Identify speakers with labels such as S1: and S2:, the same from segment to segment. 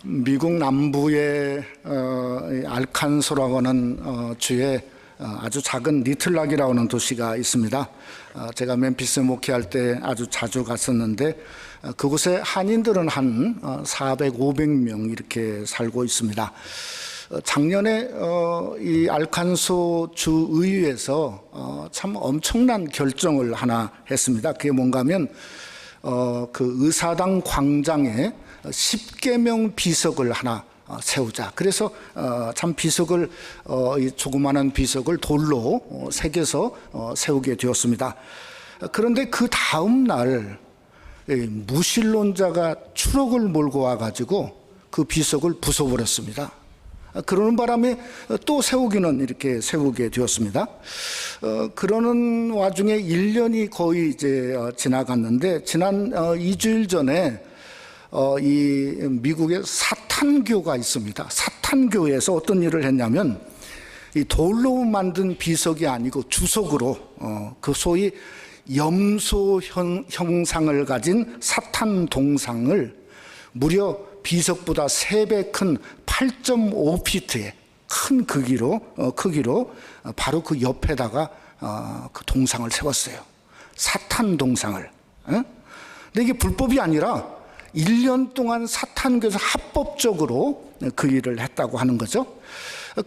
S1: 미국 남부의 알칸소라고 하는 주에 아주 작은 리틀락이라고 하는 도시가 있습니다. 제가 멤피스에 목회할 때 아주 자주 갔었는데 그곳에 한인들은 한 400, 500명 이렇게 살고 있습니다. 작년에 이 알칸소 주의회에서 참 엄청난 결정을 하나 했습니다. 그게 뭔가 하면 그 의사당 광장에 10개명 비석을 하나 세우자. 그래서 참 비석을 이 조그마한 비석을 돌로 새겨서 세우게 되었습니다. 그런데 그 다음 날 무신론자가 추록을 몰고 와가지고 그 비석을 부숴버렸습니다. 그러는 바람에 또 세우기는 이렇게 세우게 되었습니다. 그러는 와중에 1년이 거의 이제 지나갔는데 지난 2주일 전에 이 미국의 사탄교가 있습니다. 사탄교에서 어떤 일을 했냐면 이 돌로 만든 비석이 아니고 주석으로 그 소위 염소 형상을 가진 사탄 동상을 무려 비석보다 3배 큰 8.5피트의 큰 크기로 바로 그 옆에다가 그 동상을 세웠어요. 사탄 동상을. 근데 이게 불법이 아니라 1년 동안 사탄교에서 합법적으로 그 일을 했다고 하는 거죠.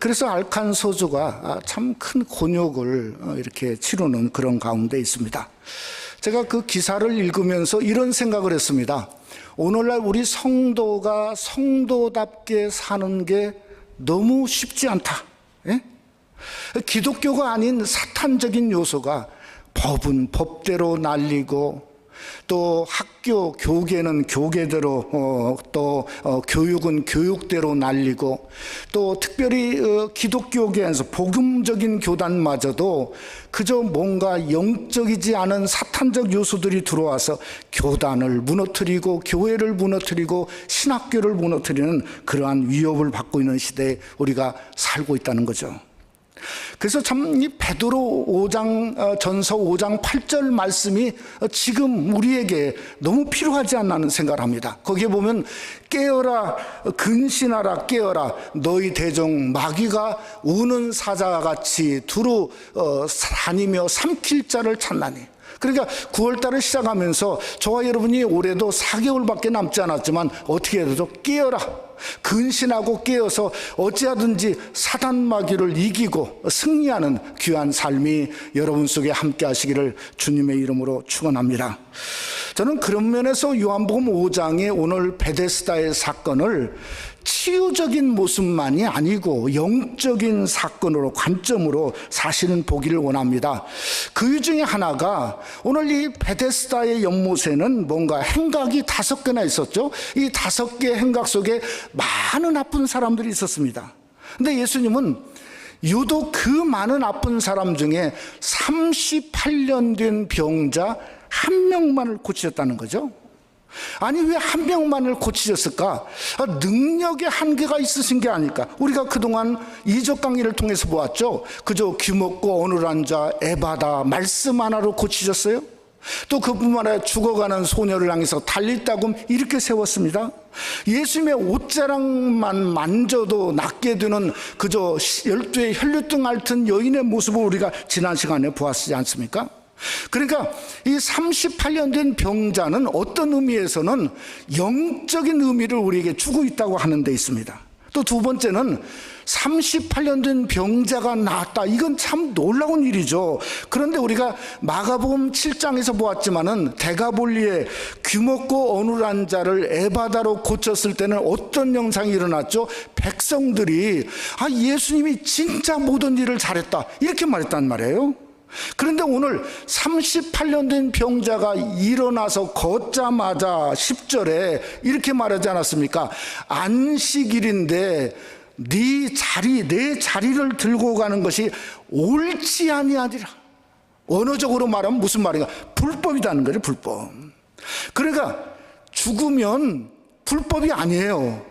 S1: 그래서 알칸소주가 참 큰 곤욕을 이렇게 치르는 그런 가운데 있습니다. 제가 그 기사를 읽으면서 이런 생각을 했습니다. 오늘날 우리 성도가 성도답게 사는 게 너무 쉽지 않다. 예? 기독교가 아닌 사탄적인 요소가 법은 법대로 날리고 또 학교 교계는 교계대로 또 교육은 교육대로 날리고 또 특별히 기독교계에서 복음적인 교단마저도 그저 뭔가 영적이지 않은 사탄적 요소들이 들어와서 교단을 무너뜨리고 교회를 무너뜨리고 신학교를 무너뜨리는 그러한 위협을 받고 있는 시대에 우리가 살고 있다는 거죠. 그래서 참 이 베드로 5장 전서 5장 8절 말씀이 지금 우리에게 너무 필요하지 않나는 생각을 합니다. 거기에 보면 깨어라 근신하라 깨어라 너희 대종 마귀가 우는 사자같이 두루 다니며 삼킬 자를 찾나니. 그러니까 9월달을 시작하면서 저와 여러분이 올해도 4개월밖에 남지 않았지만 어떻게 해도 깨어라 근신하고 깨어서 어찌하든지 사단 마귀를 이기고 승리하는 귀한 삶이 여러분 속에 함께 하시기를 주님의 이름으로 축원합니다. 저는 그런 면에서 요한복음 5장의 오늘 베데스다의 사건을 치유적인 모습만이 아니고 영적인 사건으로 관점으로 사실은 보기를 원합니다. 그 중에 하나가 오늘 이 베데스다의 연못에는 뭔가 행각이 5개나 있었죠. 이 5개 행각 속에 많은 아픈 사람들이 있었습니다. 근데 예수님은 유독 그 많은 아픈 사람 중에 38년 된 병자 한 명만을 고치셨다는 거죠. 아니 왜 한 명만을 고치셨을까? 능력의 한계가 있으신 게 아닐까? 우리가 그동안 이적 강의를 통해서 보았죠. 그저 귀먹고 어눌한 자 에바다 말씀 하나로 고치셨어요. 또 그뿐만 아니라 죽어가는 소녀를 향해서 달릴다금 이렇게 세웠습니다. 예수님의 옷자락만 만져도 낫게 되는 그저 12의 혈류증 앓던 여인의 모습을 우리가 지난 시간에 보았지 않습니까? 그러니까 이 38년 된 병자는 어떤 의미에서는 영적인 의미를 우리에게 주고 있다고 하는 데 있습니다. 또 두 번째는 38년 된 병자가 나았다. 이건 참 놀라운 일이죠. 그런데 우리가 마가복음 7장에서 보았지만은 데가볼리에 귀먹고 어눌한 자를 에바다로 고쳤을 때는 어떤 영상이 일어났죠? 백성들이 예수님이 진짜 모든 일을 잘했다 이렇게 말했단 말이에요. 그런데 오늘 38년 된 병자가 일어나서 걷자마자 10절에 이렇게 말하지 않았습니까? 안식일인데 내 자리를 들고 가는 것이 옳지 아니하니라. 언어적으로 말하면 무슨 말인가? 불법이라는 거죠. 불법. 그러니까 죽으면 불법이 아니에요.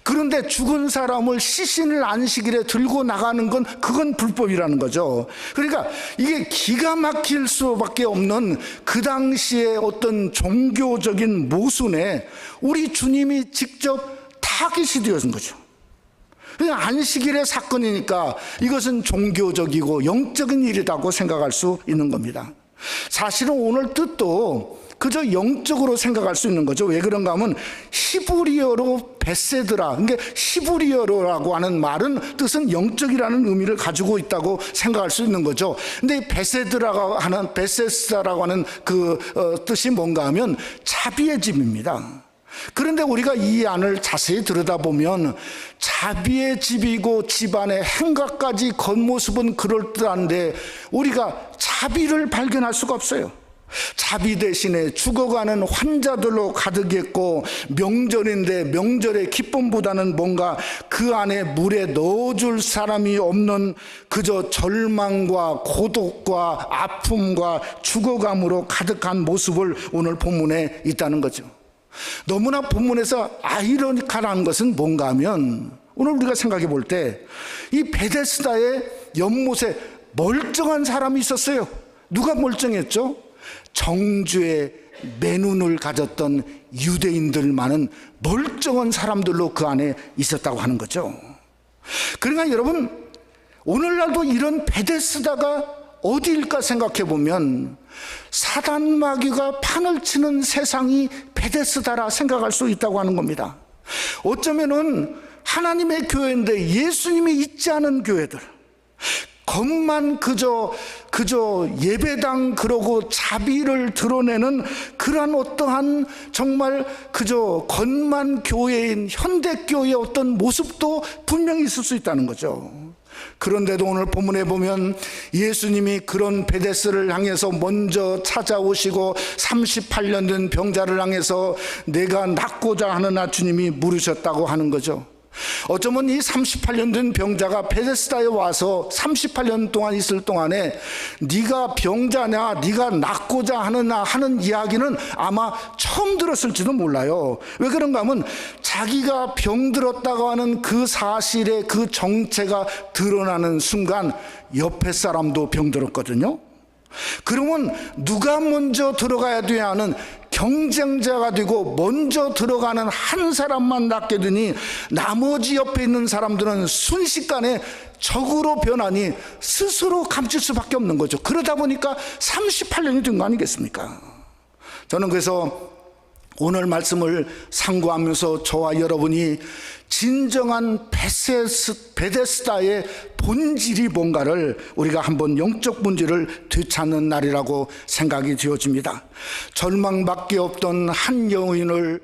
S1: 그런데 죽은 사람을 시신을 안식일에 들고 나가는 건 그건 불법이라는 거죠. 그러니까 이게 기가 막힐 수밖에 없는 그 당시에 어떤 종교적인 모순에 우리 주님이 직접 다 타깃이 되었는 거죠. 그냥 안식일의 사건이니까 이것은 종교적이고 영적인 일이라고 생각할 수 있는 겁니다. 사실은 오늘 뜻도 그저 영적으로 생각할 수 있는 거죠. 왜 그런가 하면 히브리어로 베세드라, 그러니까 히브리어라고 하는 말은 뜻은 영적이라는 의미를 가지고 있다고 생각할 수 있는 거죠. 근데 베세드라고 하는, 베세스다라고 하는 뜻이 뭔가 하면 자비의 집입니다. 그런데 우리가 이 안을 자세히 들여다보면 자비의 집이고 집안의 행각까지 겉모습은 그럴듯한데 우리가 자비를 발견할 수가 없어요. 자비 대신에 죽어가는 환자들로 가득했고, 명절인데 명절의 기쁨보다는 뭔가 그 안에 물에 넣어줄 사람이 없는 그저 절망과 고독과 아픔과 죽어감으로 가득한 모습을 오늘 본문에 있다는 거죠. 너무나 본문에서 아이러니컬한 것은 뭔가 하면 오늘 우리가 생각해 볼 때 이 베데스다의 연못에 멀쩡한 사람이 있었어요. 누가 멀쩡했죠? 정죄의 매눈을 가졌던 유대인들만은 멀쩡한 사람들로 그 안에 있었다고 하는 거죠. 그러니까 여러분, 오늘날도 이런 베데스다가 어디일까 생각해 보면 사단 마귀가 판을 치는 세상이 베데스다라 생각할 수 있다고 하는 겁니다. 어쩌면은 하나님의 교회인데 예수님이 있지 않은 교회들, 겉만 그저 예배당 그러고 자비를 드러내는 그러한 어떠한 정말 그저 겉만 교회인 현대교회의 어떤 모습도 분명히 있을 수 있다는 거죠. 그런데도 오늘 본문에 보면 예수님이 그런 베데스를 향해서 먼저 찾아오시고 38년 된 병자를 향해서 내가 낫고자 하느냐 주님이 물으셨다고 하는 거죠. 어쩌면 이 38년 된 병자가 베데스다에 와서 38년 동안 있을 동안에 네가 병자냐, 네가 낫고자 하느냐 하는 이야기는 아마 처음 들었을지도 몰라요. 왜 그런가 하면 자기가 병들었다고 하는 그 사실의 그 정체가 드러나는 순간 옆에 사람도 병들었거든요. 그러면 누가 먼저 들어가야 되냐 하는 경쟁자가 되고 먼저 들어가는 한 사람만 낫게 되니 나머지 옆에 있는 사람들은 순식간에 적으로 변하니 스스로 감출 수밖에 없는 거죠. 그러다 보니까 38년이 된 거 아니겠습니까? 저는 그래서 오늘 말씀을 상고하면서 저와 여러분이 진정한 베데스다의 본질이 뭔가를 우리가 한번 영적 본질을 되찾는 날이라고 생각이 되어집니다. 절망밖에 없던 한 영혼을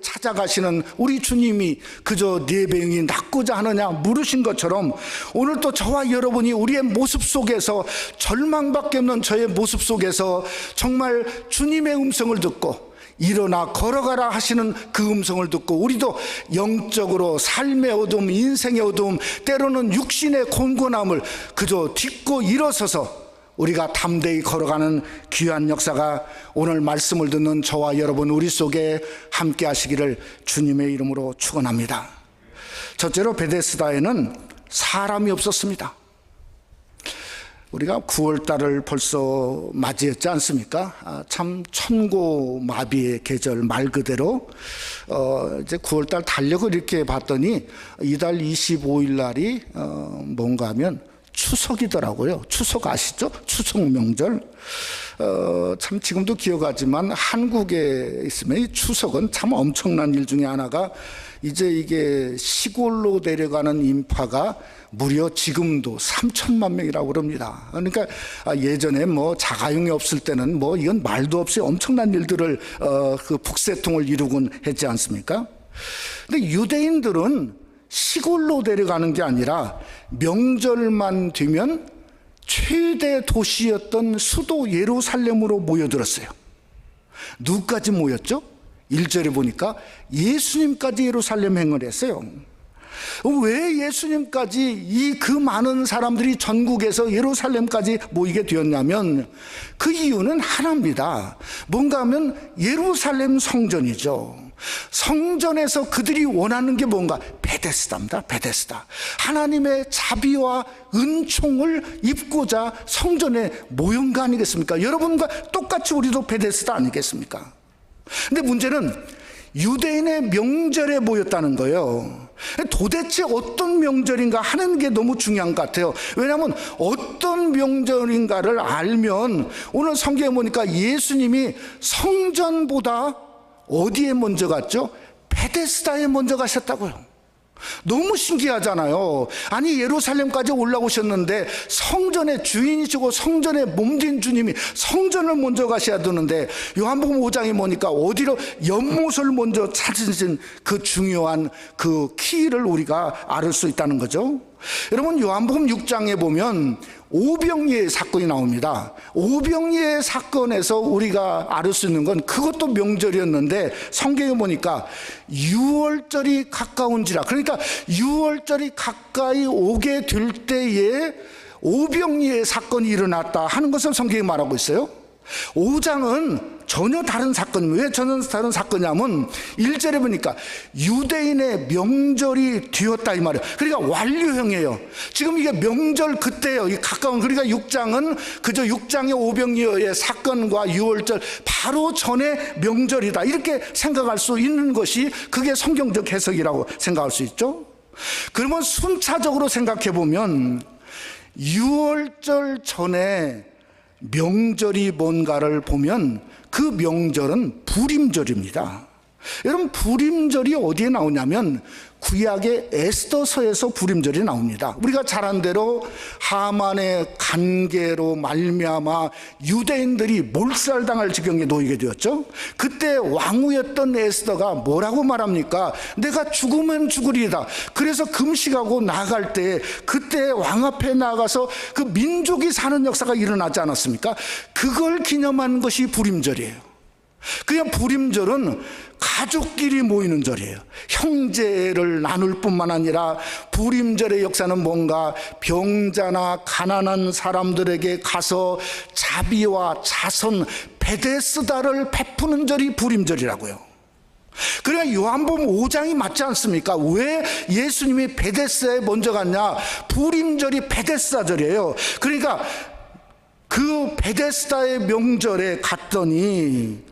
S1: 찾아가시는 우리 주님이 그저 네 병이 낫고자 하느냐 물으신 것처럼 오늘 또 저와 여러분이 우리의 모습 속에서 절망밖에 없는 저의 모습 속에서 정말 주님의 음성을 듣고 일어나 걸어가라 하시는 그 음성을 듣고 우리도 영적으로 삶의 어둠, 인생의 어둠, 때로는 육신의 곤곤함을 그저 딛고 일어서서 우리가 담대히 걸어가는 귀한 역사가 오늘 말씀을 듣는 저와 여러분 우리 속에 함께 하시기를 주님의 이름으로 축원합니다. 첫째로 베데스다에는 사람이 없었습니다. 우리가 9월달을 벌써 맞이했지 않습니까? 참 천고마비의 계절 말 그대로 이제 9월달 달력을 이렇게 봤더니 이달 25일 날이 뭔가 하면 추석이더라고요. 추석 아시죠? 추석 명절. 참 지금도 기억하지만 한국에 있으면 이 추석은 참 엄청난 일 중에 하나가 이제 이게 시골로 내려가는 인파가 무려 지금도 3천만 명이라고 그럽니다. 그러니까 예전에 뭐 자가용이 없을 때는 뭐 이건 말도 없이 엄청난 일들을 그 북새통을 이루곤 했지 않습니까? 근데 유대인들은 시골로 내려가는 게 아니라 명절만 되면 최대 도시였던 수도 예루살렘으로 모여들었어요. 누구까지 모였죠? 1절에 보니까 예수님까지 예루살렘 행을 했어요. 왜 예수님까지 이 그 많은 사람들이 전국에서 예루살렘까지 모이게 되었냐면 그 이유는 하나입니다. 뭔가 하면 예루살렘 성전이죠. 성전에서 그들이 원하는 게 뭔가 베데스다입니다. 베데스다. 하나님의 자비와 은총을 입고자 성전에 모인 거 아니겠습니까? 여러분과 똑같이 우리도 베데스다 아니겠습니까? 근데 문제는 유대인의 명절에 모였다는 거예요. 도대체 어떤 명절인가 하는 게 너무 중요한 것 같아요. 왜냐하면 어떤 명절인가를 알면 오늘 성경에 보니까 예수님이 성전보다 어디에 먼저 갔죠? 베데스다에 먼저 가셨다고요. 너무 신기하잖아요. 아니, 예루살렘까지 올라오셨는데 성전의 주인이시고 성전에 몸진 주님이 성전을 먼저 가셔야 되는데, 요한복음 5장에 보니까 어디로 연못을 먼저 찾으신 그 중요한 그 키를 우리가 알을 수 있다는 거죠. 여러분, 요한복음 6장에 보면 오병이의 사건이 나옵니다. 오병이의 사건에서 우리가 알을 수 있는 건 그것도 명절이었는데, 성경에 보니까 유월절이 가까운지라, 그러니까 유월절이 가까이 오게 될 때에 오병이의 사건이 일어났다 하는 것을 성경이 말하고 있어요. 5장은 전혀 다른 사건입니다. 왜 전혀 다른 사건이냐면 1절에 보니까 유대인의 명절이 되었다 이 말이에요. 그러니까 완료형이에요. 지금 이게 명절 그때예요. 이 가까운. 그러니까 6장은 그저 6장의 오병이어의 사건과 유월절 바로 전에 명절이다, 이렇게 생각할 수 있는 것이 그게 성경적 해석이라고 생각할 수 있죠. 그러면 순차적으로 생각해 보면 유월절 전에 명절이 뭔가를 보면 그 명절은 부림절입니다. 여러분, 부림절이 어디에 나오냐면 구약의 에스더서에서 부림절이 나옵니다. 우리가 잘 아는 대로 하만의 간계로 말미암아 유대인들이 몰살당할 지경에 놓이게 되었죠. 그때 왕후였던 에스더가 뭐라고 말합니까? 내가 죽으면 죽으리이다. 그래서 금식하고 나갈 때 그때 왕 앞에 나가서 그 민족이 사는 역사가 일어나지 않았습니까? 그걸 기념한 것이 부림절이에요. 그냥 부림절은 가족끼리 모이는 절이에요. 형제를 나눌 뿐만 아니라 부림절의 역사는 뭔가 병자나 가난한 사람들에게 가서 자비와 자선, 베데스다를 베푸는 절이 부림절이라고요. 그러니까 요한복음 5장이 맞지 않습니까? 왜 예수님이 베데스다에 먼저 갔냐? 부림절이 베데스다절이에요. 그러니까 그 베데스다의 명절에 갔더니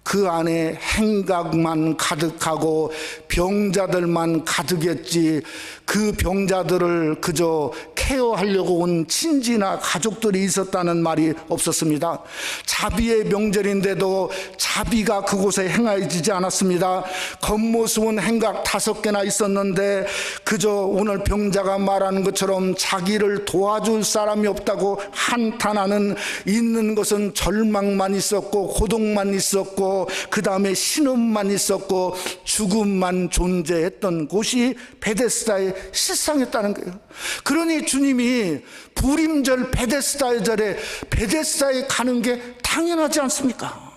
S1: 그 안에 행각만 가득하고 병자들만 가득했지, 그 병자들을 그저 케어하려고 온 친지나 가족들이 있었다는 말이 없었습니다. 자비의 명절인데도 자비가 그곳에 행하여지지 않았습니다. 겉모습은 행각 5개나 있었는데 그저 오늘 병자가 말하는 것처럼 자기를 도와줄 사람이 없다고 한탄하는, 있는 것은 절망만 있었고 고독만 있었고 그 다음에 신음만 있었고 죽음만 존재했던 곳이 베데스다의 실상이었다는 거예요. 그러니 주님이 부림절 베데스다의 절에 베데스다에 가는 게 당연하지 않습니까?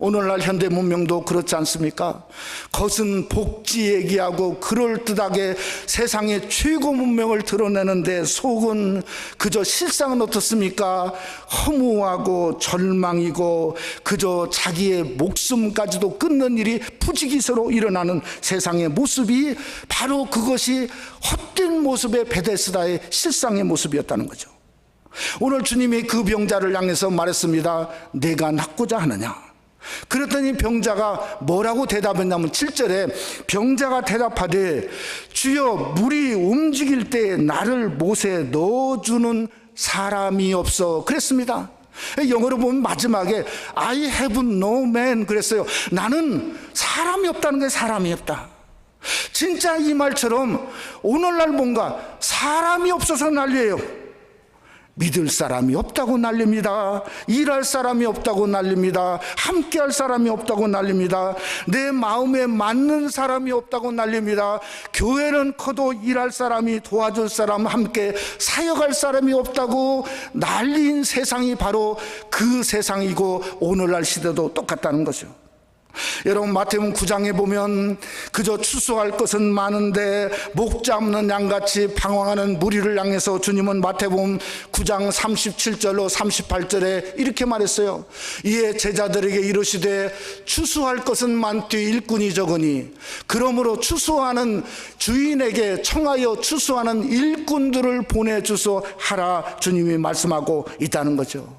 S1: 오늘날 현대 문명도 그렇지 않습니까? 겉은 복지 얘기하고 그럴듯하게 세상의 최고 문명을 드러내는데 속은 그저 실상은 어떻습니까? 허무하고 절망이고 그저 자기의 목숨까지도 끊는 일이 부지기수로 일어나는 세상의 모습이 바로 그것이 헛된 모습의 베데스다의 실상의 모습이었다는 거죠. 오늘 주님이 그 병자를 향해서 말했습니다. 내가 낫고자 하느냐? 그랬더니 병자가 뭐라고 대답했냐면 7절에 병자가 대답하되 주여, 물이 움직일 때 나를 못에 넣어주는 사람이 없어 그랬습니다. 영어로 보면 마지막에 I have no man 그랬어요. 나는 사람이 없다는 게 사람이 없다. 진짜 이 말처럼 오늘날 뭔가 사람이 없어서 난리예요. 믿을 사람이 없다고 난립니다. 일할 사람이 없다고 난립니다. 함께할 사람이 없다고 난립니다. 내 마음에 맞는 사람이 없다고 난립니다. 교회는 커도 일할 사람이, 도와줄 사람, 함께 사역할 사람이 없다고 난린 세상이 바로 그 세상이고 오늘날 시대도 똑같다는 거죠. 여러분, 마태복음 9장에 보면 그저 추수할 것은 많은데 목 잡는 양같이 방황하는 무리를 향해서 주님은 마태복음 9장 37절로 38절에 이렇게 말했어요. 이에 제자들에게 이르시되 추수할 것은 많되 일꾼이 적으니 그러므로 추수하는 주인에게 청하여 추수하는 일꾼들을 보내주소 하라 주님이 말씀하고 있다는 거죠.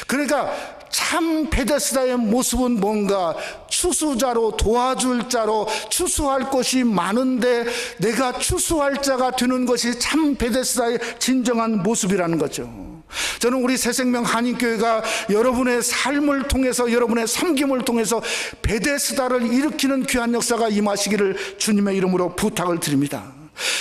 S1: 그러니까 참 베데스다의 모습은 뭔가 추수자로, 도와줄 자로, 추수할 것이 많은데 내가 추수할 자가 되는 것이 참 베데스다의 진정한 모습이라는 거죠. 저는 우리 새생명 한인교회가 여러분의 삶을 통해서, 여러분의 섬김을 통해서 베데스다를 일으키는 귀한 역사가 임하시기를 주님의 이름으로 부탁을 드립니다.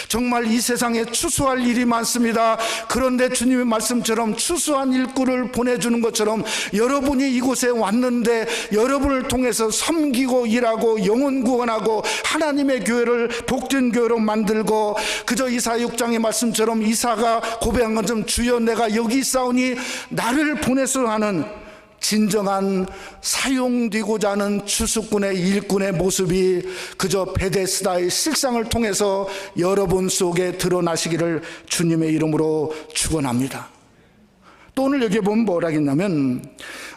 S1: 정말 이 세상에 추수할 일이 많습니다. 그런데 주님의 말씀처럼 추수한 일꾼을 보내주는 것처럼 여러분이 이곳에 왔는데 여러분을 통해서 섬기고 일하고 영혼 구원하고 하나님의 교회를 복된 교회로 만들고, 그저 이사 6장의 말씀처럼 이사가 고백한 것처럼 주여 내가 여기 있사오니 나를 보내소서 하는 진정한 사용되고자 하는 추수꾼의 일꾼의 모습이 그저 베데스다의 실상을 통해서 여러분 속에 드러나시기를 주님의 이름으로 축원합니다. 또 오늘 여기에 보면 뭐라 했냐면,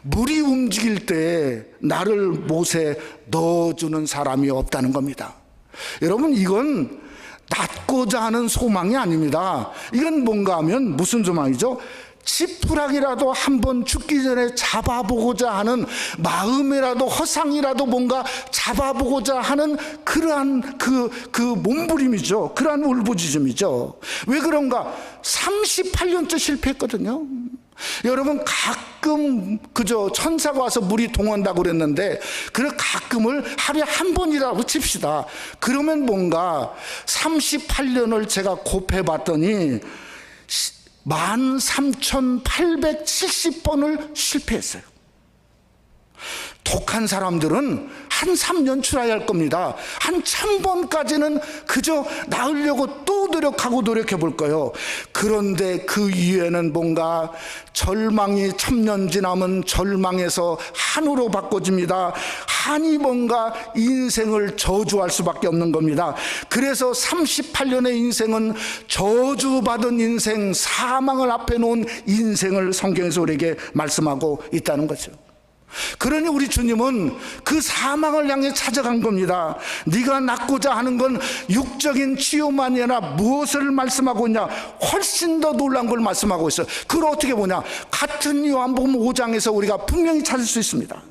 S1: 물이 움직일 때 나를 못에 넣어주는 사람이 없다는 겁니다. 여러분, 이건 낳고자 하는 소망이 아닙니다. 이건 뭔가 하면 무슨 소망이죠? 지푸라기라도 한번 죽기 전에 잡아보고자 하는 마음이라도, 허상이라도 뭔가 잡아보고자 하는 그러한 그 몸부림이죠. 그러한 울부짖음이죠. 왜 그런가? 38년째 실패했거든요. 여러분, 가끔 그저 천사가 와서 물이 동원다고 그랬는데 그 가끔을 하루에 한 번이라고 칩시다. 그러면 뭔가 38년을 제가 곱해봤더니 13,870번을 실패했어요. 독한 사람들은 한 3년 출하할 겁니다. 한 1000번까지는 그저 나으려고 또 노력해 볼 거예요. 그런데 그 이후에는 뭔가 절망이 1000년 지나면 절망에서 한으로 바꿔집니다. 한이 뭔가 인생을 저주할 수밖에 없는 겁니다. 그래서 38년의 인생은 저주받은 인생, 사망을 앞에 놓은 인생을 성경에서 우리에게 말씀하고 있다는 거죠. 그러니 우리 주님은 그 사망을 향해 찾아간 겁니다. 네가 낳고자 하는 건 육적인 치유만이 아니라 무엇을 말씀하고 있냐? 훨씬 더 놀라운 걸 말씀하고 있어요. 그걸 어떻게 보냐? 같은 요한복음 5장에서 우리가 분명히 찾을 수 있습니다.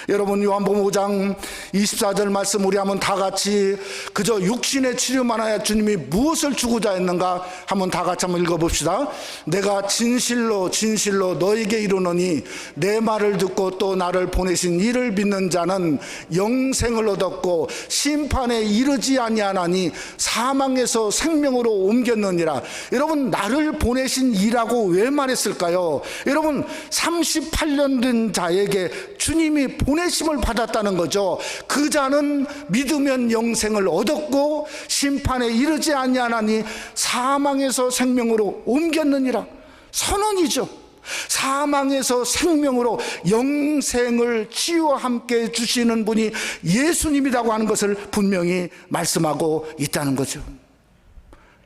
S1: 여러분, 요한복음 5장 24절 말씀 우리 한번 다 같이, 그저 육신의 치료만 하여 주님이 무엇을 주고자 했는가 한번 다 같이 한번 읽어봅시다. 내가 진실로 진실로 너에게 이르노니 내 말을 듣고 또 나를 보내신 이를 믿는 자는 영생을 얻었고 심판에 이르지 아니하나니 사망에서 생명으로 옮겼느니라. 여러분, 나를 보내신 이라고 왜 말했을까요? 여러분, 38년 된 자에게 주님이 보내심을 받았다는 거죠. 그 자는 믿으면 영생을 얻었고 심판에 이르지 아니하나니 사망에서 생명으로 옮겼느니라. 선언이죠. 사망에서 생명으로 영생을 치유와 함께 주시는 분이 예수님이라고 하는 것을 분명히 말씀하고 있다는 거죠.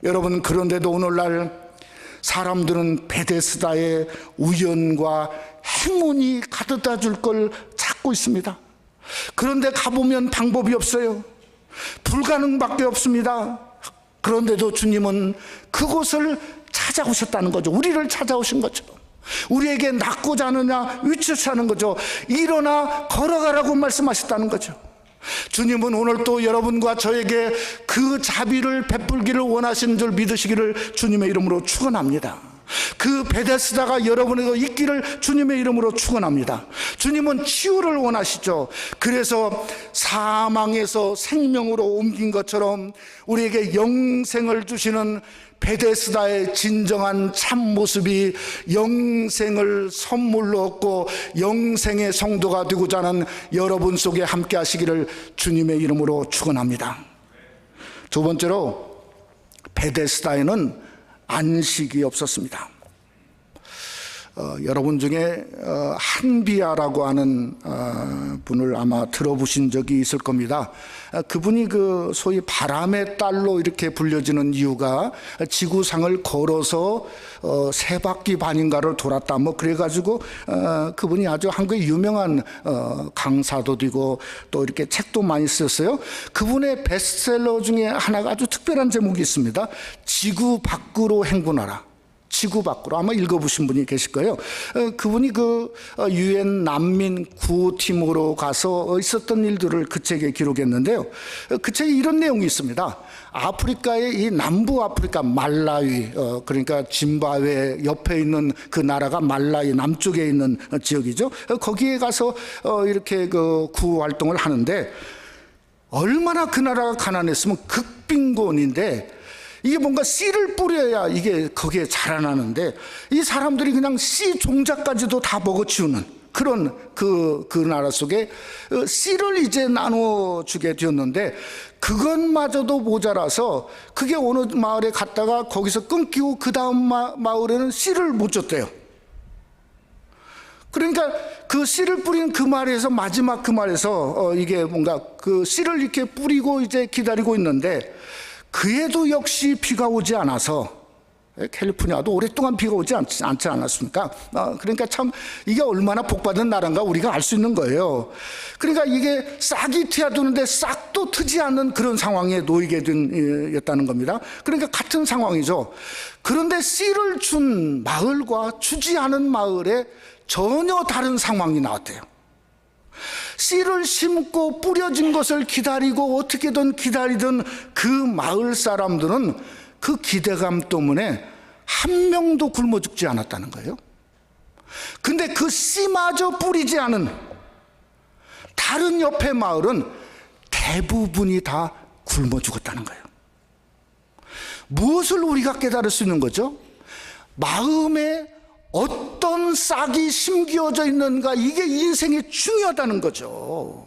S1: 여러분, 그런데도 오늘날 사람들은 베데스다의 우연과 행운이 가져다 줄 걸 찾고 있습니다. 그런데 가보면 방법이 없어요. 불가능밖에 없습니다. 그런데도 주님은 그곳을 찾아오셨다는 거죠. 우리를 찾아오신 거죠. 우리에게 낳고자 하느냐 위치하는 거죠. 일어나 걸어가라고 말씀하셨다는 거죠. 주님은 오늘 또 여러분과 저에게 그 자비를 베풀기를 원하시는 줄 믿으시기를 주님의 이름으로 축원합니다. 그 베데스다가 여러분에게 있기를 주님의 이름으로 축원합니다. 주님은 치유를 원하시죠. 그래서 사망에서 생명으로 옮긴 것처럼 우리에게 영생을 주시는 베데스다의 진정한 참모습이 영생을 선물로 얻고 영생의 성도가 되고자 하는 여러분 속에 함께 하시기를 주님의 이름으로 축원합니다. 두 번째로, 베데스다에는 안식이 없었습니다. 여러분 중에 한비아라고 하는 분을 아마 들어보신 적이 있을 겁니다. 그분이 그 소위 바람의 딸로 이렇게 불려지는 이유가 지구상을 걸어서 3바퀴 반인가를 돌았다 뭐 그래가지고 그분이 아주 한국의 유명한 강사도 되고 또 이렇게 책도 많이 썼어요. 그분의 베스트셀러 중에 하나가 아주 특별한 제목이 있습니다. 지구 밖으로 행군하라. 지구 밖으로, 아마 읽어보신 분이 계실 거예요. 그분이 그 유엔 난민 구호팀으로 가서 있었던 일들을 그 책에 기록했는데요. 그 책에 이런 내용이 있습니다. 아프리카의 이 남부 아프리카 말라위, 그러니까 짐바브웨 옆에 있는 그 나라가 말라위 남쪽에 있는 지역이죠. 거기에 가서 이렇게 그 구호 활동을 하는데, 얼마나 그 나라가 가난했으면 극빈곤인데 이게 뭔가 씨를 뿌려야 이게 거기에 자라나는데, 이 사람들이 그냥 씨 종자까지도 다 먹어치우는 그런 그 나라 속에 씨를 이제 나눠주게 되었는데, 그것마저도 모자라서 그게 어느 마을에 갔다가 거기서 끊기고 그 다음 마을에는 씨를 못 줬대요. 그러니까 그 씨를 뿌리는 그 말에서, 마지막 그 말에서 이게 뭔가 그 씨를 이렇게 뿌리고 이제 기다리고 있는데, 그에도 역시 비가 오지 않아서, 캘리포니아도 오랫동안 비가 오지 않지 않았습니까? 그러니까 참 이게 얼마나 복받은 나라인가 우리가 알 수 있는 거예요. 그러니까 이게 싹이 트여드는데 싹도 트지 않는 그런 상황에 놓이게 됐다는 겁니다. 그러니까 같은 상황이죠. 그런데 씨를 준 마을과 주지 않은 마을에 전혀 다른 상황이 나왔대요. 씨를 심고 뿌려진 것을 기다리고 어떻게든 기다리던 그 마을 사람들은 그 기대감 때문에 한 명도 굶어 죽지 않았다는 거예요. 근데 그 씨마저 뿌리지 않은 다른 옆의 마을은 대부분이 다 굶어 죽었다는 거예요. 무엇을 우리가 깨달을 수 있는 거죠? 마음에 어떤 싹이 심겨져 있는가, 이게 인생이 중요하다는 거죠.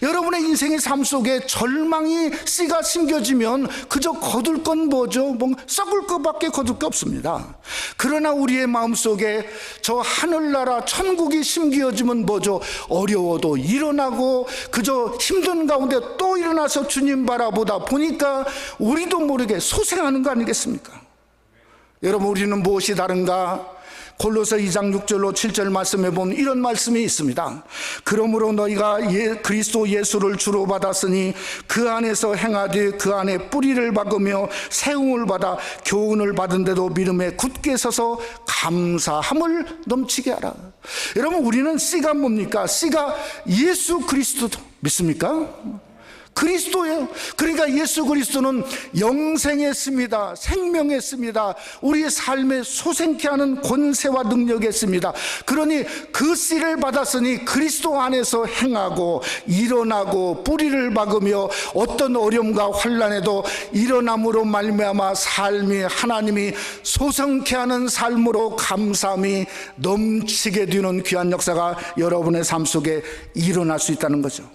S1: 여러분의 인생의 삶 속에 절망이 씨가 심겨지면 그저 거둘 건 뭐죠? 썩을 것밖에 거둘 게 없습니다. 그러나 우리의 마음속에 저 하늘나라 천국이 심겨지면 뭐죠? 어려워도 일어나고 그저 힘든 가운데 또 일어나서 주님 바라보다 보니까 우리도 모르게 소생하는 거 아니겠습니까? 여러분, 우리는 무엇이 다른가? 골로새 2장 6절로 7절 말씀에 보면 이런 말씀이 있습니다. 그러므로 너희가 그리스도 예수를 주로 받았으니 그 안에서 행하되 그 안에 뿌리를 박으며 세움을 받아 교훈을 받은데도 믿음에 굳게 서서 감사함을 넘치게 하라. 여러분, 우리는 씨가 뭡니까? 씨가 예수 그리스도 믿습니까? 그리스도예요. 그러니까 예수 그리스도는 영생에 있습니다. 생명에 있습니다. 우리의 삶에 소생케 하는 권세와 능력에 있습니다. 그러니 그 씨를 받았으니 그리스도 안에서 행하고 일어나고 뿌리를 박으며 어떤 어려움과 환난에도 일어남으로 말미암아 삶이 하나님이 소생케 하는 삶으로 감사함이 넘치게 되는 귀한 역사가 여러분의 삶 속에 일어날 수 있다는 거죠.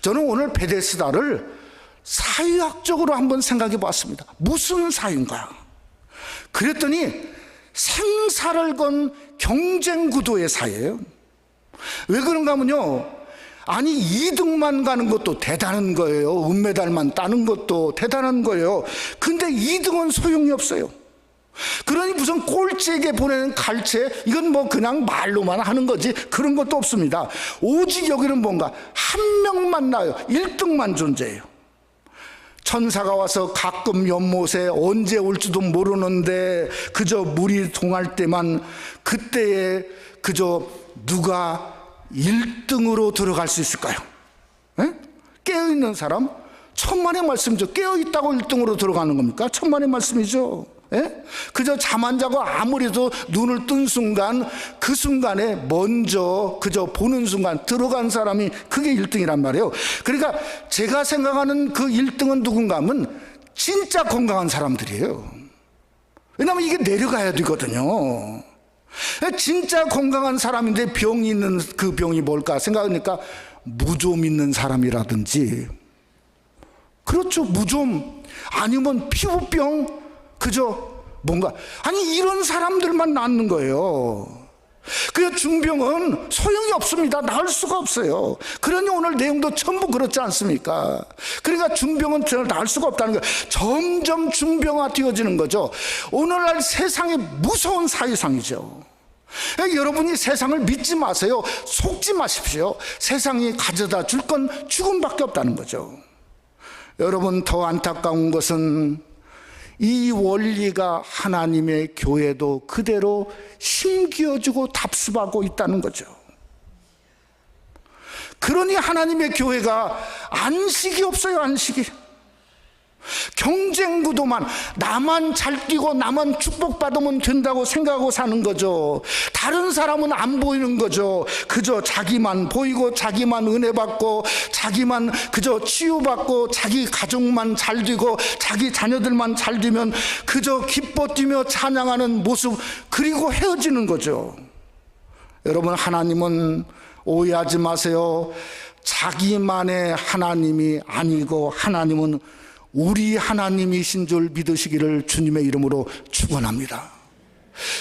S1: 저는 오늘 베데스다를 사회학적으로 한번 생각해 봤습니다. 무슨 사회인가? 그랬더니 생사를 건 경쟁 구도의 사회예요. 왜 그런가 하면요, 아니 2등만 가는 것도 대단한 거예요. 은메달만 따는 것도 대단한 거예요. 근데 2등은 소용이 없어요. 그러니 무슨 꼴찌에게 보내는 갈채, 이건 뭐 그냥 말로만 하는 거지 그런 것도 없습니다. 오직 여기는 뭔가 한 명만 나요. 1등만 존재해요. 천사가 와서 가끔 연못에 언제 올지도 모르는데 그저 물이 동할 때만, 그때에 그저 누가 1등으로 들어갈 수 있을까요? 깨어있는 사람? 천만의 말씀이죠. 깨어있다고 1등으로 들어가는 겁니까? 천만의 말씀이죠. 그저 잠 안 자고 아무리도 눈을 뜬 순간, 그 순간에 먼저 그저 보는 순간 들어간 사람이 그게 1등이란 말이에요. 그러니까 제가 생각하는 그 1등은 누군가 하면 진짜 건강한 사람들이에요. 왜냐하면 이게 내려가야 되거든요. 진짜 건강한 사람인데 병이 있는 그 병이 뭘까 생각하니까 무좀 있는 사람이라든지, 그렇죠, 무좀, 아니면 피부병, 그저 뭔가, 아니 이런 사람들만 낫는 거예요. 그 중병은 소용이 없습니다. 나을 수가 없어요. 그러니 오늘 내용도 전부 그렇지 않습니까? 그러니까 중병은 나을 수가 없다는 거예요. 점점 중병화 되어지는 거죠. 오늘날 세상의 무서운 사회상이죠. 여러분이 세상을 믿지 마세요. 속지 마십시오. 세상이 가져다 줄 건 죽음밖에 없다는 거죠. 여러분, 더 안타까운 것은 이 원리가 하나님의 교회도 그대로 심기어주고 답습하고 있다는 거죠. 그러니 하나님의 교회가 안식이 없어요. 안식이. 경쟁 구도만, 나만 잘 뛰고 나만 축복받으면 된다고 생각하고 사는 거죠. 다른 사람은 안 보이는 거죠. 그저 자기만 보이고 자기만 은혜 받고 자기만 그저 치유받고 자기 가족만 잘 되고 자기 자녀들만 잘 되면 그저 기뻐 뛰며 찬양하는 모습, 그리고 헤어지는 거죠. 여러분, 하나님은 오해하지 마세요. 자기만의 하나님이 아니고 하나님은 우리 하나님이신 줄 믿으시기를 주님의 이름으로 축원합니다.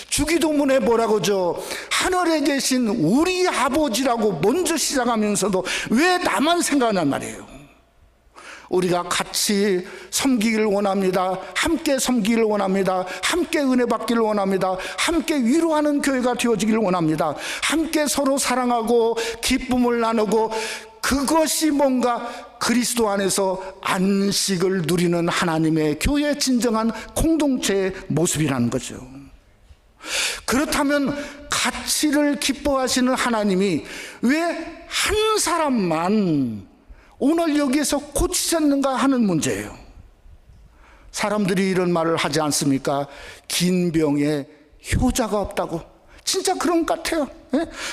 S1: 주기도문에 뭐라고죠? 하늘에 계신 우리 아버지라고 먼저 시작하면서도 왜 나만 생각하냔 말이에요. 우리가 같이 섬기기를 원합니다. 함께 섬기기를 원합니다. 함께 은혜 받기를 원합니다. 함께 위로하는 교회가 되어지기를 원합니다. 함께 서로 사랑하고 기쁨을 나누고, 그것이 뭔가 그리스도 안에서 안식을 누리는 하나님의 교회의 진정한 공동체의 모습이라는 거죠. 그렇다면 가치를 기뻐하시는 하나님이 왜 한 사람만 오늘 여기에서 고치셨는가 하는 문제예요. 사람들이 이런 말을 하지 않습니까? 긴 병에 효자가 없다고. 진짜 그런 것 같아요.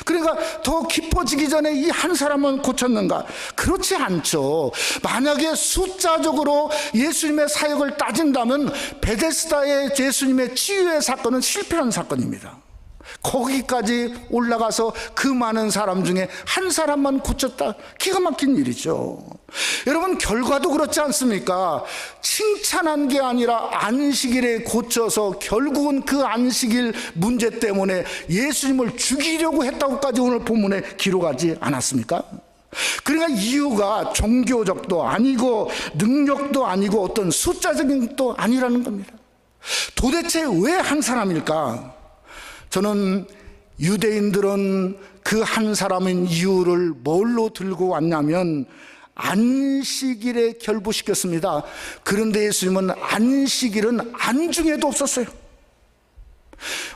S1: 그러니까 더 깊어지기 전에 이 한 사람은 고쳤는가? 그렇지 않죠. 만약에 숫자적으로 예수님의 사역을 따진다면 베데스다의 예수님의 치유의 사건은 실패한 사건입니다. 거기까지 올라가서 그 많은 사람 중에 한 사람만 고쳤다. 기가 막힌 일이죠. 여러분, 결과도 그렇지 않습니까? 칭찬한 게 아니라 안식일에 고쳐서 결국은 그 안식일 문제 때문에 예수님을 죽이려고 했다고까지 오늘 본문에 기록하지 않았습니까? 그러니까 이유가 종교적도 아니고 능력도 아니고 어떤 숫자적인 것도 아니라는 겁니다. 도대체 왜 한 사람일까? 저는 유대인들은 그 한 사람인 이유를 뭘로 들고 왔냐면 안식일에 결부시켰습니다. 그런데 예수님은 안식일은 안중에도 없었어요.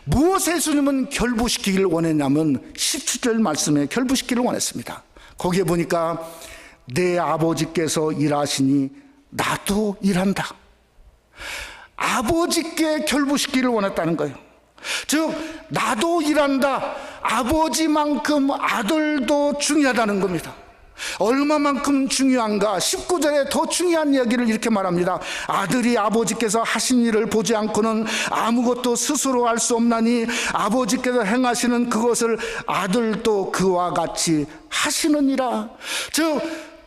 S1: 무엇에 예수님은 결부시키기를 원했냐면 17절 말씀에 결부시키기를 원했습니다. 거기에 보니까 내 아버지께서 일하시니 나도 일한다. 아버지께 결부시키기를 원했다는 거예요. 즉 나도 일한다. 아버지만큼 아들도 중요하다는 겁니다. 얼마만큼 중요한가? 19절에 더 중요한 이야기를 이렇게 말합니다. 아들이 아버지께서 하신 일을 보지 않고는 아무것도 스스로 할 수 없나니 아버지께서 행하시는 그것을 아들도 그와 같이 하시느니라. 즉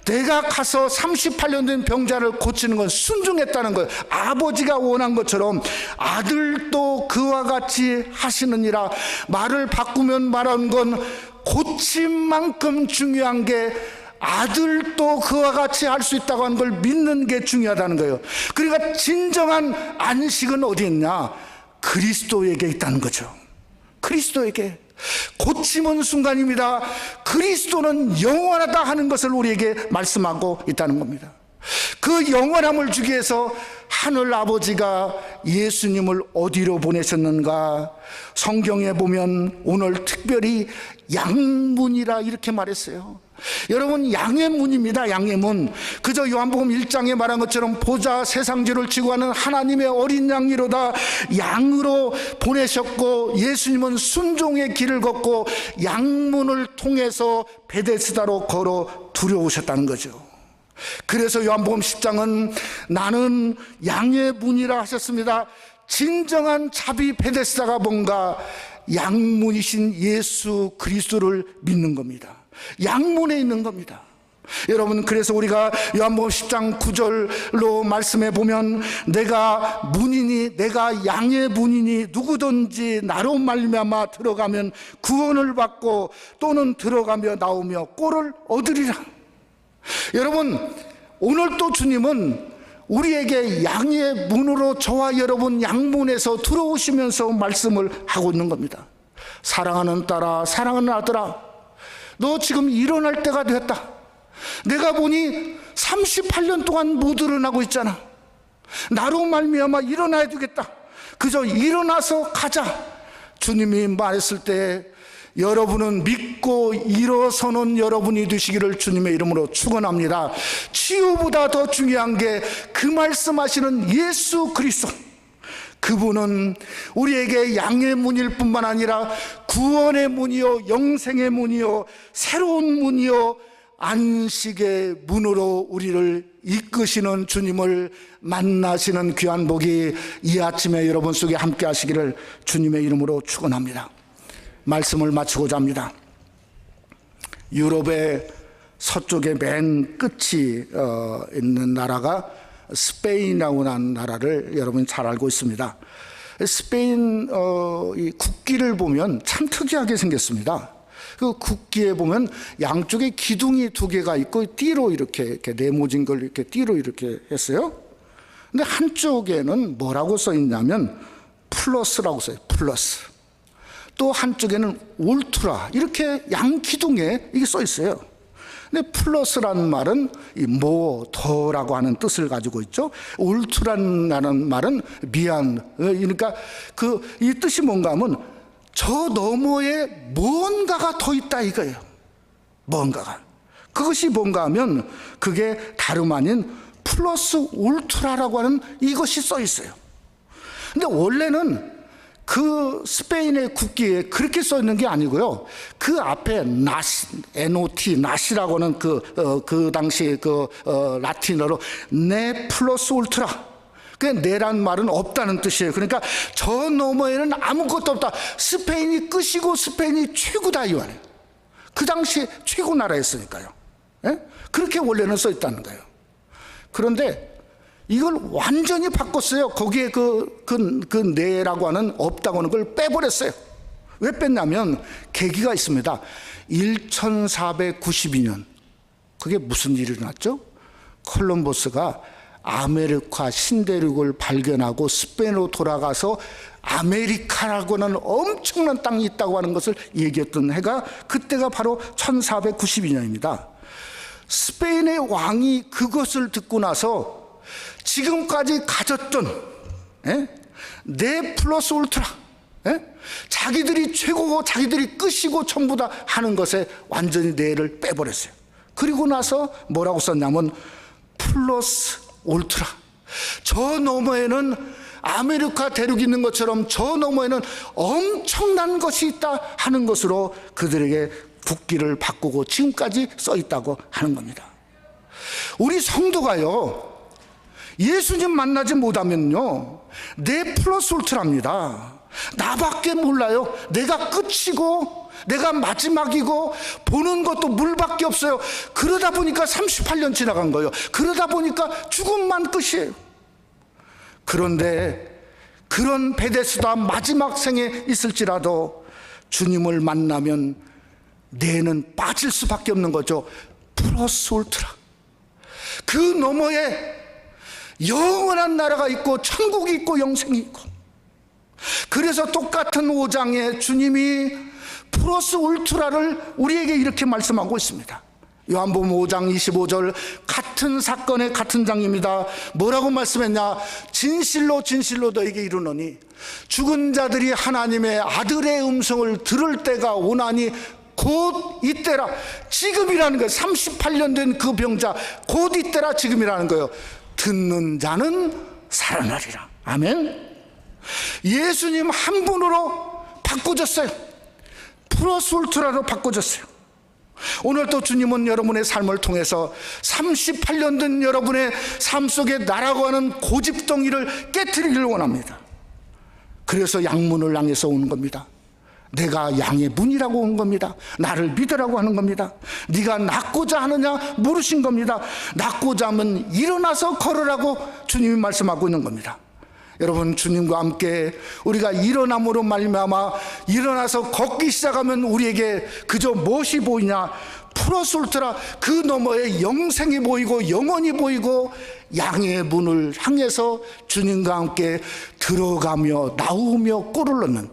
S1: 내가 가서 38년 된 병자를 고치는 건 순종했다는 거예요. 아버지가 원한 것처럼 아들도 그와 같이 하시느니라. 말을 바꾸면 말하는 건 고침만큼 중요한 게 아들도 그와 같이 할 수 있다고 하는 걸 믿는 게 중요하다는 거예요. 그러니까 진정한 안식은 어디 있냐? 그리스도에게 있다는 거죠. 그리스도에게. 고침은 순간입니다. 그리스도는 영원하다 하는 것을 우리에게 말씀하고 있다는 겁니다. 그 영원함을 주기 위해서 하늘 아버지가 예수님을 어디로 보내셨는가? 성경에 보면 오늘 특별히 양문이라 이렇게 말했어요. 여러분, 양의 문입니다. 양의 문. 그저 요한복음 1장에 말한 것처럼 보자 세상죄를 지고 가는 하나님의 어린 양이로다. 양으로 보내셨고 예수님은 순종의 길을 걷고 양문을 통해서 베데스다로 걸어 들여오셨다는 거죠. 그래서 요한복음 10장은 나는 양의 문이라 하셨습니다. 진정한 자비 베데스다가 뭔가? 양문이신 예수 그리스도를 믿는 겁니다. 양문에 있는 겁니다. 여러분, 그래서 우리가 요한복음 10장 9절로 말씀해 보면 내가 문이니 내가 양의 문이니 누구든지 나로 말미암아 들어가면 구원을 받고 또는 들어가며 나오며 꼴을 얻으리라. 여러분, 오늘 또 주님은 우리에게 양의 문으로 저와 여러분 양문에서 들어오시면서 말씀을 하고 있는 겁니다. 사랑하는 딸아, 사랑하는 아들아, 너 지금 일어날 때가 되었다. 내가 보니 38년 동안 못 일어나고 있잖아. 나로 말미암아 일어나야 되겠다. 그저 일어나서 가자. 주님이 말했을 때 여러분은 믿고 일어서는 여러분이 되시기를 주님의 이름으로 축원합니다. 치유보다 더 중요한 게 그 말씀하시는 예수 그리스도. 그분은 우리에게 양의 문일 뿐만 아니라 구원의 문이요, 영생의 문이요, 새로운 문이요, 안식의 문으로 우리를 이끄시는 주님을 만나시는 귀한 복이 이 아침에 여러분 속에 함께 하시기를 주님의 이름으로 축원합니다. 말씀을 마치고자 합니다. 유럽의 서쪽의 맨 끝이 있는 나라가 스페인이라고 하는 나라를 여러분이 잘 알고 있습니다. 스페인 이 국기를 보면 참 특이하게 생겼습니다. 그 국기에 보면 양쪽에 기둥이 두 개가 있고 띠로 이렇게 네모진 걸 이렇게 띠로 이렇게 했어요. 근데 한쪽에는 뭐라고 써 있냐면 플러스라고 써요. 플러스. 또 한쪽에는 울트라, 이렇게 양 기둥에 이게 써 있어요. 근데 플러스라는 말은 더라고 하는 뜻을 가지고 있죠. 울트라라는 말은 미안. 그러니까 이 뜻이 뭔가 하면 저 너머에 뭔가가 더 있다 이거예요. 뭔가가. 그것이 뭔가 하면 그게 다름 아닌 플러스 울트라라고 하는 이것이 써 있어요. 근데 원래는 그 스페인의 국기에 그렇게 써 있는 게 아니고요. 그 앞에 NOT, 나시라고 하는 그 당시 라틴어로 네 플러스 울트라. 그 네란 말은 없다는 뜻이에요. 그러니까 저 너머에는 아무것도 없다. 스페인이 끝이고 스페인이 최고다 이 말이에요. 그 당시 최고 나라였으니까요. 예? 그렇게 원래는 써 있다는 거예요. 그런데 이걸 완전히 바꿨어요. 거기에 그 네라고 하는 없다고 하는 걸 빼버렸어요. 왜 뺐냐면 계기가 있습니다. 1492년 그게 무슨 일이 일어났죠? 콜럼버스가 아메리카 신대륙을 발견하고 스페인으로 돌아가서 아메리카라고 하는 엄청난 땅이 있다고 하는 것을 얘기했던 해가 그때가 바로 1492년입니다. 스페인의 왕이 그것을 듣고 나서 지금까지 가졌던 네 플러스 울트라, 자기들이 최고고 자기들이 끝이고 전부 다 하는 것에 완전히 네를 빼버렸어요. 그리고 나서 뭐라고 썼냐면 플러스 울트라. 저 너머에는 아메리카 대륙이 있는 것처럼 저 너머에는 엄청난 것이 있다 하는 것으로 그들에게 국기를 바꾸고 지금까지 써 있다고 하는 겁니다. 우리 성도가요, 예수님 만나지 못하면요, 내 플러스 울트라입니다. 나밖에 몰라요. 내가 끝이고 내가 마지막이고 보는 것도 물밖에 없어요. 그러다 보니까 38년 지나간 거예요. 그러다 보니까 죽음만 끝이에요. 그런데 그런 베데스다 마지막 생에 있을지라도 주님을 만나면 내는 빠질 수밖에 없는 거죠. 플러스 울트라. 그 너머에 영원한 나라가 있고 천국이 있고 영생이 있고. 그래서 똑같은 5장에 주님이 플러스 울트라를 우리에게 이렇게 말씀하고 있습니다. 요한복음 5장 25절, 같은 사건의 같은 장입니다. 뭐라고 말씀했냐? 진실로 진실로 너에게 이르노니 죽은 자들이 하나님의 아들의 음성을 들을 때가 오나니 곧 이때라. 지금이라는 거예요. 38년 된 그 병자, 곧 이때라, 지금이라는 거예요. 듣는 자는 살아나리라. 아멘. 예수님 한 분으로 바꿔줬어요. 플러스 울트라로 바꿔줬어요. 오늘 또 주님은 여러분의 삶을 통해서 38년 된 여러분의 삶 속에 나라고 하는 고집덩이를 깨트리기를 원합니다. 그래서 양문을 향해서 오는 겁니다. 내가 양의 문이라고 온 겁니다. 나를 믿으라고 하는 겁니다. 네가 낫고자 하느냐 물으신 겁니다. 낫고자 하면 일어나서 걸으라고 주님이 말씀하고 있는 겁니다. 여러분, 주님과 함께 우리가 일어남으로 말미암아 일어나서 걷기 시작하면 우리에게 그저 무엇이 보이냐? 플러스 울트라, 그 너머에 영생이 보이고 영원이 보이고 양의 문을 향해서 주님과 함께 들어가며 나오며 꼴을 넣는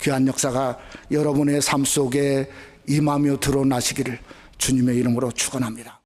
S1: 귀한 역사가 여러분의 삶 속에 임하며 드러나시기를 주님의 이름으로 축원합니다.